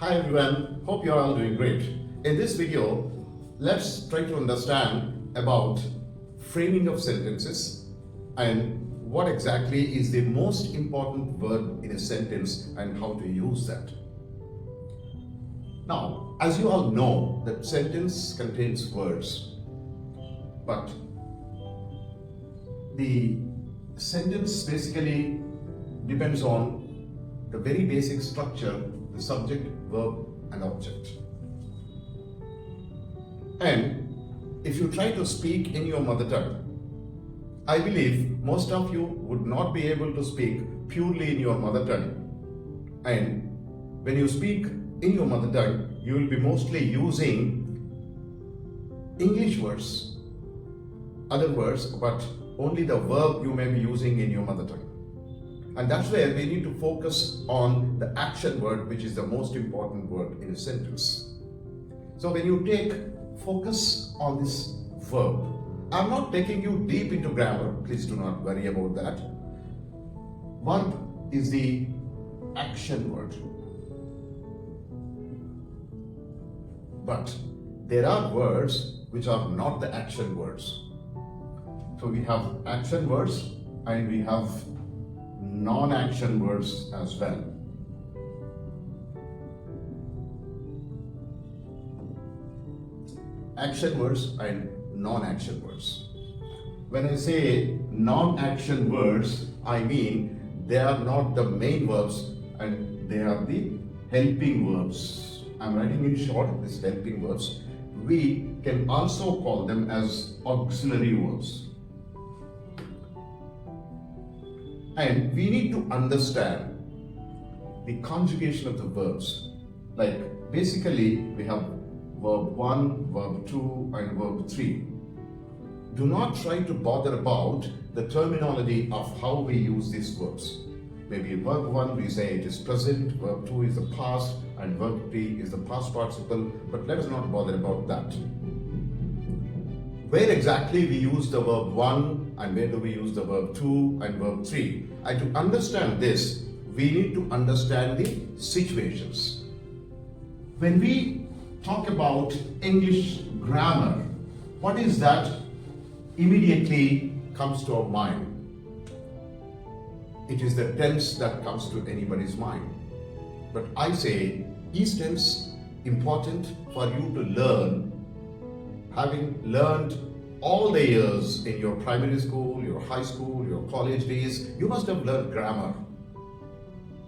Hi everyone, hope you are all doing great. In this video, let's try to understand about framing of sentences and what exactly is the most important word in a sentence and how to use that. Now, as you all know, that sentence contains words, but the sentence basically depends on the very basic structure, the subject, verb and object. And if you try to speak in your mother tongue, I believe most of you would not be able to speak purely in your mother tongue. And when you speak in your mother tongue, you will be mostly using English words, other words, but only the verb you may be using in your mother tongue. And that's where we need to focus on the action word, which is the most important word in a sentence. So when you take focus on this verb, I'm not taking you deep into grammar, please do not worry about that. Verb is the action word. But there are words which are not the action words. So we have action words and we have non-action words as well. Action words and non-action words. When I say non-action words, I mean they are not the main verbs and they are the helping verbs. I'm writing in short these helping verbs. We can also call them as auxiliary verbs. And we need to understand the conjugation of the verbs. Like basically we have verb 1, verb 2 and verb 3. Do not try to bother about the terminology of how we use these verbs. Maybe verb 1 we say it is present, verb 2 is the past and verb 3 is the past participle, but let us not bother about that. Where exactly we use the verb 1 and where do we use the verb 2 and verb 3. And to understand this, we need to understand the situations. When we talk about English grammar, what is that immediately comes to our mind? It is the tense that comes to anybody's mind. But I say, is tense important for you to learn? Having learned all the years in your primary school, your high school, your college days, you must have learned grammar.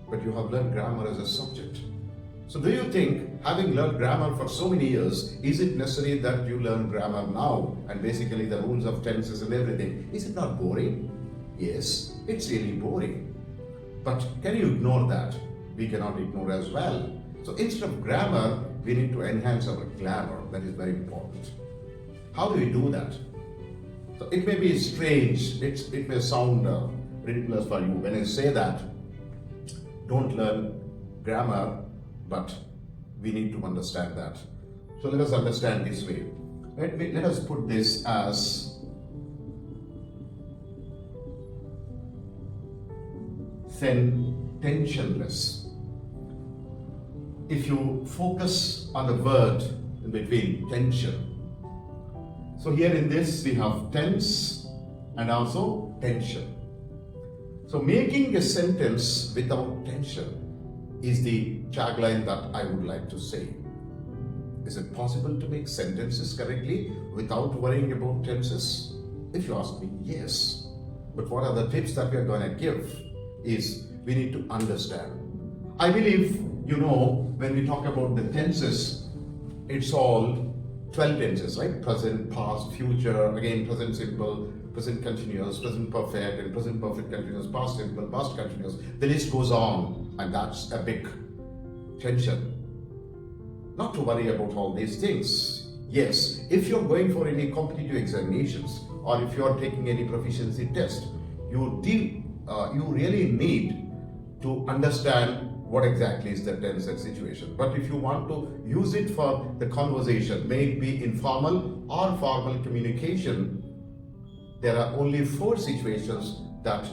But you have learned grammar as a subject. So do you think, having learned grammar for so many years, is it necessary that you learn grammar now and basically the rules of tenses and everything? Is it not boring? Yes, it's really boring. But can you ignore that? We cannot ignore as well. So instead of grammar, we need to enhance our glamour. That is very important. How do we do that? So it may be strange, it may sound ridiculous for you when I say that don't learn grammar, but we need to understand that. So let us understand this way. Let us put this as tensionless. If you focus on the word in between, tension. So here in this we have tense and also tension. So making a sentence without tension is the tagline that I would like to say. Is it possible to make sentences correctly without worrying about tenses? If you ask me, yes. But what are the tips that we are going to give is we need to understand. I believe, you know, when we talk about the tenses, it's all 12 tenses, right? Present, past, future, again present simple, present continuous, present perfect, and present perfect continuous, past simple, past continuous. The list goes on, and that's a big tension. Not to worry about all these things. Yes, if you're going for any competitive examinations or if you're taking any proficiency test, you really need to understand what exactly is the tense and situation. But if you want to use it for the conversation, may it be informal or formal communication, there are only 4 situations that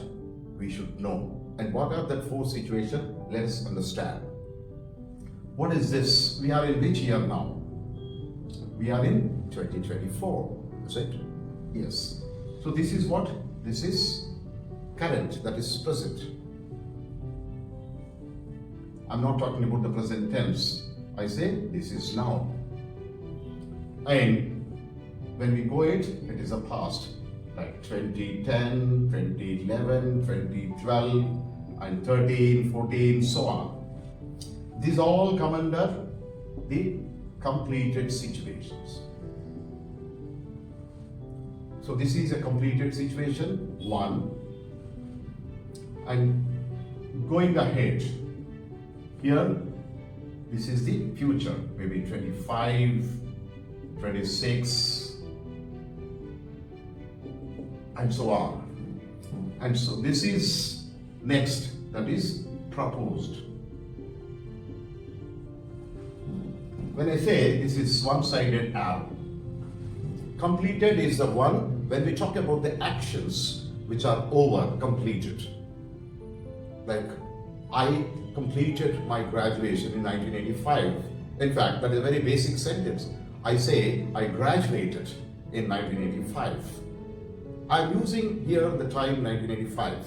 we should know. And what are the 4 situations? Let us understand. What is this? We are in which year now? We are in 2024, is it? Yes. So this is what? This is current, that is present. I'm not talking about the present tense. I say this is now. And when we go it is a past, like 2010, 2011, 2012, and 13, 14, so on. These all come under the completed situations. So this is a completed situation, one. And going ahead, here, this is the future, maybe 25, 26, and so on. And so this is next, that is proposed. When I say this is one-sided arrow, completed is the one when we talk about the actions which are over, completed. Like, I completed my graduation in 1985. In fact, that is a very basic sentence. I say I graduated in 1985. I'm using here the time 1985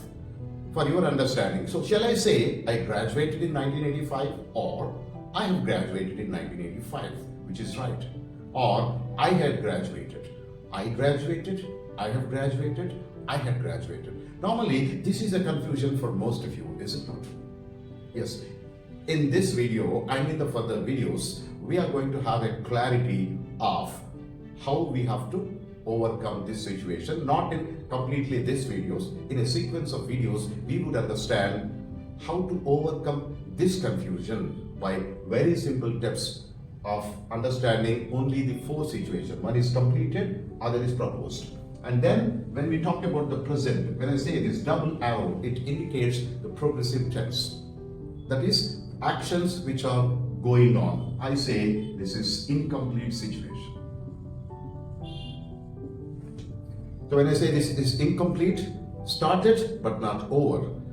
for your understanding. So shall I say I graduated in 1985 or I have graduated in 1985, which is right. Or I had graduated. I graduated, I have graduated, I had graduated. Normally, this is a confusion for most of you, is it not? Yes. In this video and in the further videos, we are going to have a clarity of how we have to overcome this situation. Not in completely this videos. In a sequence of videos, we would understand how to overcome this confusion by very simple steps of understanding only the four situations. One is completed, other is proposed. And then when we talk about the present, when I say this double arrow, it indicates the progressive tense. That is actions which are going on. I say this is incomplete situation. So when I say this is incomplete, started but not over.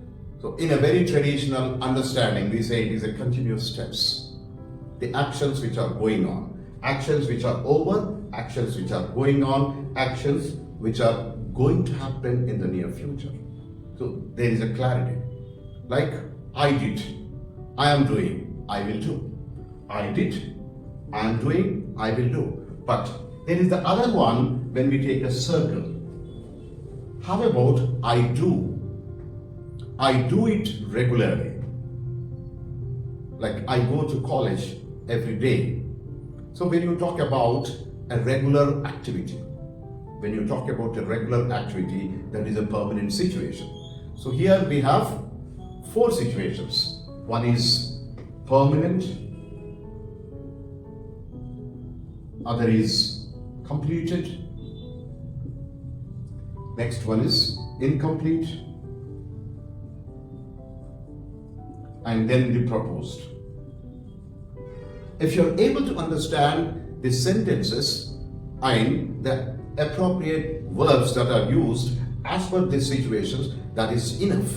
So in a very traditional understanding, we say it is a continuous steps. The actions which are going on, actions which are over, actions which are going on, actions which are going to happen in the near future. So there is a clarity. Like I did, I am doing, I will do. I did, I am doing, I will do. But there is the other one when we take a circle. How about I do? I do it regularly. Like I go to college every day. So when you talk about a regular activity, when you talk about a regular activity, that is a permanent situation. So here we have four situations. One is permanent, other is completed, next one is incomplete, and then the proposed. If you're able to understand the sentences and the appropriate verbs that are used as per these situations, that is enough.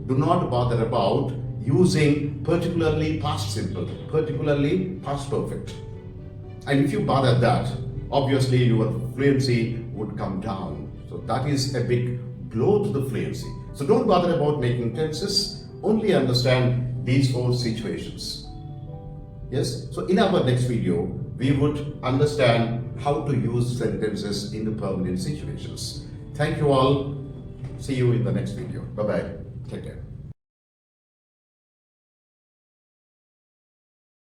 Do not bother about using particularly past simple, particularly past perfect. And if you bother that, obviously your fluency would come down. So that is a big blow to the fluency. So don't bother about making tenses, only understand these four situations. Yes, so in our next video, we would understand how to use sentences in the permanent situations. Thank you all. See you in the next video. Bye-bye. Take care.